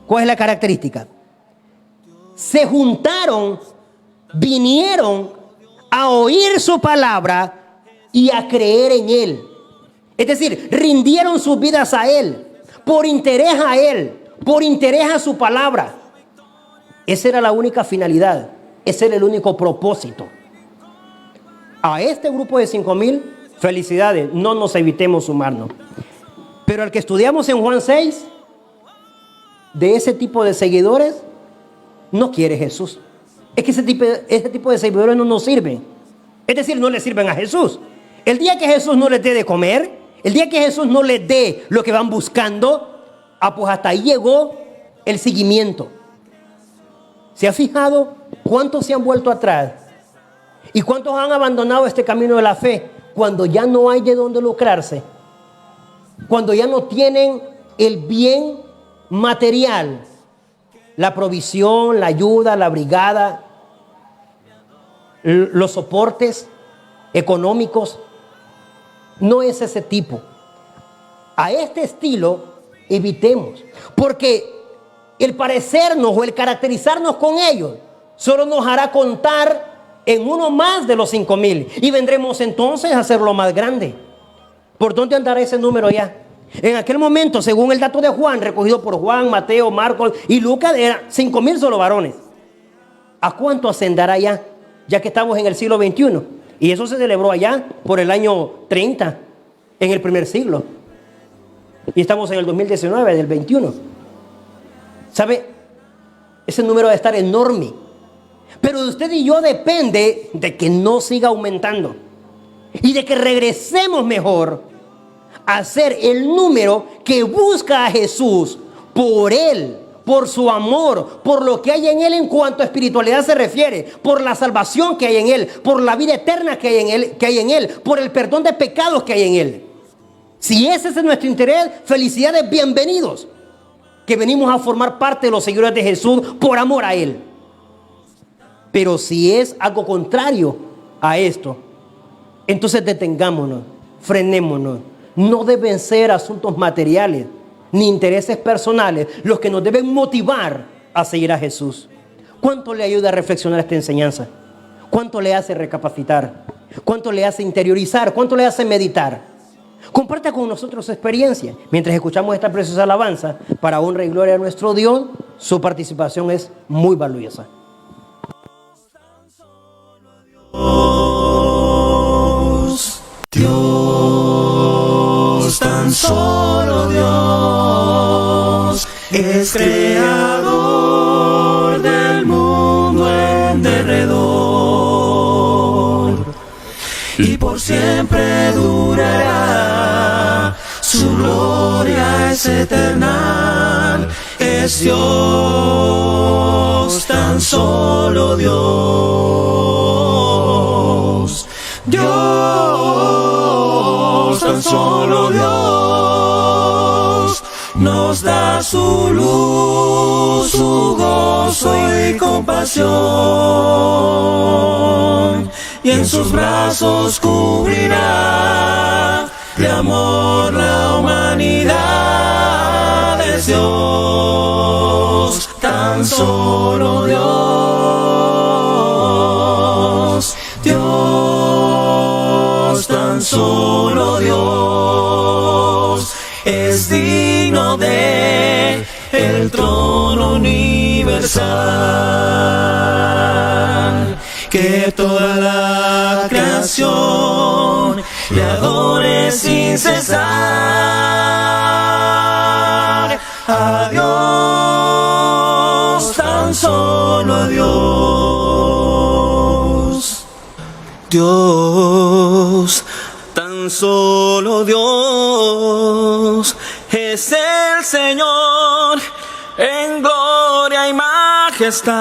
¿Cuál es la característica? Se juntaron, vinieron a oír su palabra y a creer en Él. Es decir, rindieron sus vidas a Él, por interés a Él, por interés a su palabra. Esa era la única finalidad, ese era el único propósito. A este grupo de 5,000, felicidades, no nos evitemos sumarnos. Pero al que estudiamos en Juan 6, de ese tipo de seguidores, no quiere Jesús. Es que ese tipo de seguidores no nos sirven. Es decir, no le sirven a Jesús. El día que Jesús no les dé de comer, el día que Jesús no les dé lo que van buscando, pues hasta ahí llegó el seguimiento. ¿Se ha fijado cuántos se han vuelto atrás? ¿Y cuántos han abandonado este camino de la fe cuando ya no hay de dónde lucrarse? Cuando ya no tienen el bien material, la provisión, la ayuda, la brigada, los soportes económicos. No es ese tipo. A este estilo evitemos, porque el parecernos o el caracterizarnos con ellos solo nos hará contar en uno más de los 5,000, y vendremos entonces a hacerlo más grande. ¿Por dónde andará ese número ya? En aquel momento, según el dato de Juan, recogido por Juan, Mateo, Marcos y Lucas, eran 5,000 solo varones. ¿A cuánto ascenderá ya? Ya que estamos en el siglo XXI. Y eso se celebró allá por el año 30, en el primer siglo. Y estamos en el 2019, del 21. ¿Sabe? Ese número va a estar enorme. Pero de usted y yo depende de que no siga aumentando. Y de que regresemos mejor a ser el número que busca a Jesús por Él, por su amor, por lo que hay en Él en cuanto a espiritualidad se refiere, por la salvación que hay en Él, por la vida eterna que hay en Él, por el perdón de pecados que hay en Él. Si ese es nuestro interés, felicidades, bienvenidos, que venimos a formar parte de los seguidores de Jesús por amor a Él. Pero si es algo contrario a esto, entonces detengámonos, frenémonos. No deben ser asuntos materiales ni intereses personales los que nos deben motivar a seguir a Jesús. ¿Cuánto le ayuda a reflexionar esta enseñanza? ¿Cuánto le hace recapacitar? ¿Cuánto le hace interiorizar? ¿Cuánto le hace meditar? Comparta con nosotros su experiencia. Mientras escuchamos esta preciosa alabanza, para honra y gloria a nuestro Dios, su participación es muy valiosa. Dios, tan solo Dios, es creador del mundo en derredor, y por siempre durará, su gloria es eterna, es Dios, tan solo Dios. Dios, tan solo Dios, nos da su luz, su gozo y compasión, y en sus brazos cubrirá de amor la humanidad. Es Dios, tan solo Dios. Dios, tan solo Dios, es digno de el trono universal. Que toda la creación le adore sin cesar. A Dios, tan solo a Dios. Dios, tan solo Dios, es el Señor en gloria y majestad. majestad.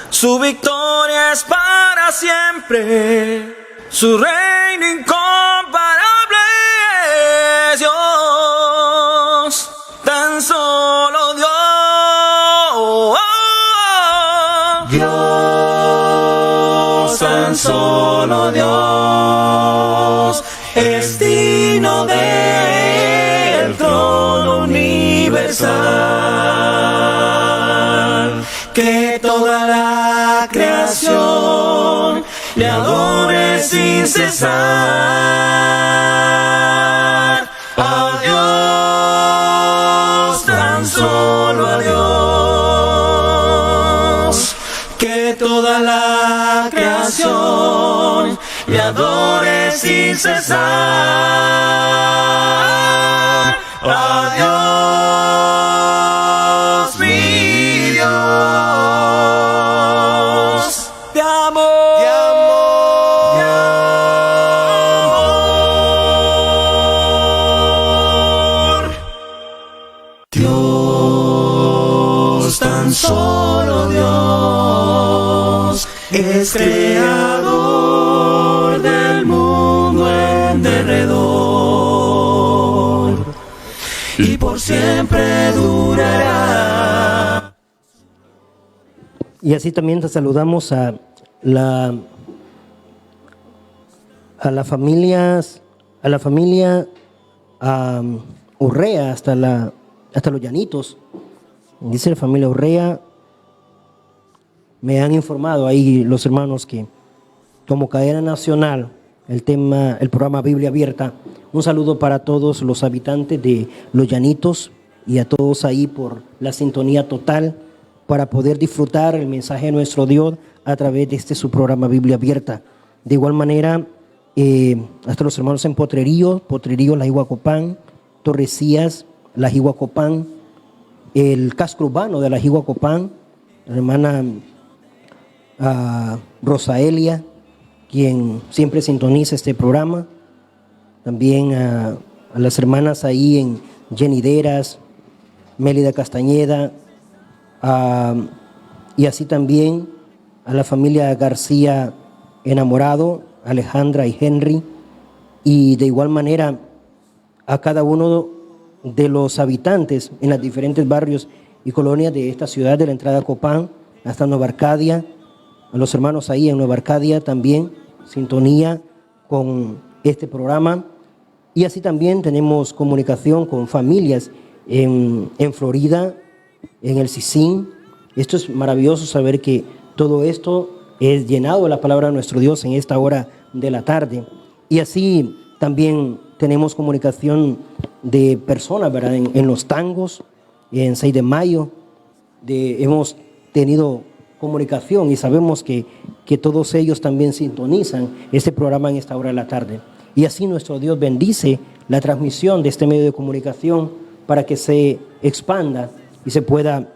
Su victoria es para siempre, su reino incomparable es Dios, tan solo Dios. Dios, tan solo Dios, es digno del trono universal. Que toda la creación le adore sin cesar. A Dios, tan solo a Dios. Que toda la creación le adore sin cesar. A Dios, mi Dios. Te amo, te amo, te amo. Dios, tan solo Dios, es creador del mundo en derredor, y por siempre durará. Y así también te saludamos a las familias, a la familia Urrea hasta los Llanitos. Dice la familia Urrea, me han informado ahí los hermanos que como cadena nacional el programa Biblia Abierta, un saludo para todos los habitantes de Los Llanitos y a todos ahí por la sintonía total para poder disfrutar el mensaje de nuestro Dios a través de su programa Biblia Abierta. De igual manera, hasta los hermanos en Potrerío, La Iguacopán, Torrecías, La Iguacopán, el casco urbano de La Iguacopán, la hermana Rosaelia, quien siempre sintoniza este programa. También a las hermanas ahí en Yenideras, Mélida Castañeda, y así también a la familia García Enamorado, Alejandra y Henry, y de igual manera a cada uno de los habitantes en los diferentes barrios y colonias de esta ciudad, de la entrada a Copán hasta Nueva Arcadia, a los hermanos ahí en Nueva Arcadia también, sintonía con este programa. Y así también tenemos comunicación con familias en Florida, en el Sisín. Esto es maravilloso saber que todo esto es llenado de la palabra de nuestro Dios en esta hora de la tarde. Y así también tenemos comunicación de personas, ¿verdad? En Los Tangos, en 6 de mayo, hemos tenido comunicación y sabemos que todos ellos también sintonizan este programa en esta hora de la tarde. Y así nuestro Dios bendice la transmisión de este medio de comunicación para que se expanda y se pueda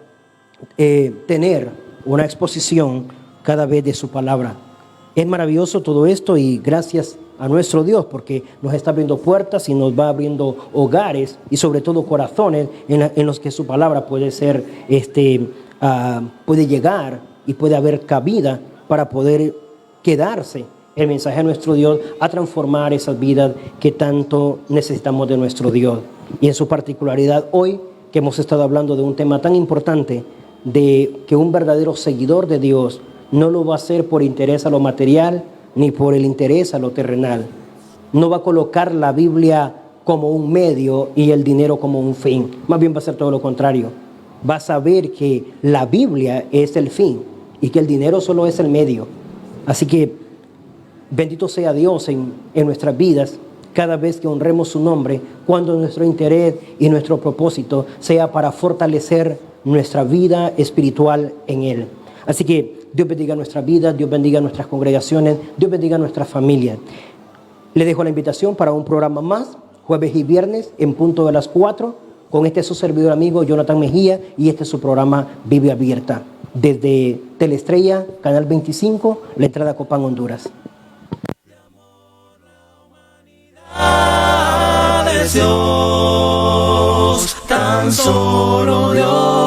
tener una exposición cada vez de su palabra. Es maravilloso todo esto y gracias a nuestro Dios porque nos está abriendo puertas y nos va abriendo hogares y sobre todo corazones en los que su palabra puede ser, puede llegar y puede haber cabida para poder quedarse el mensaje de nuestro Dios a transformar esas vidas que tanto necesitamos de nuestro Dios. Y en su particularidad hoy que hemos estado hablando de un tema tan importante, de que un verdadero seguidor de Dios no lo va a hacer por interés a lo material ni por el interés a lo terrenal. No va a colocar la Biblia como un medio y el dinero como un fin. Más bien va a ser todo lo contrario. Va a saber que la Biblia es el fin y que el dinero solo es el medio. Así que bendito sea Dios en nuestras vidas cada vez que honremos su nombre, cuando nuestro interés y nuestro propósito sea para fortalecer nuestra vida espiritual en Él. Así que Dios bendiga nuestra vida, Dios bendiga nuestras congregaciones, Dios bendiga nuestras familias. Le dejo la invitación para un programa más, jueves y viernes en punto de las 4, con su servidor amigo Jonathan Mejía y su programa Biblia Abierta. Desde Teleestrella, Canal 25, la entrada a Copán, Honduras. Dios, tan solo Dios.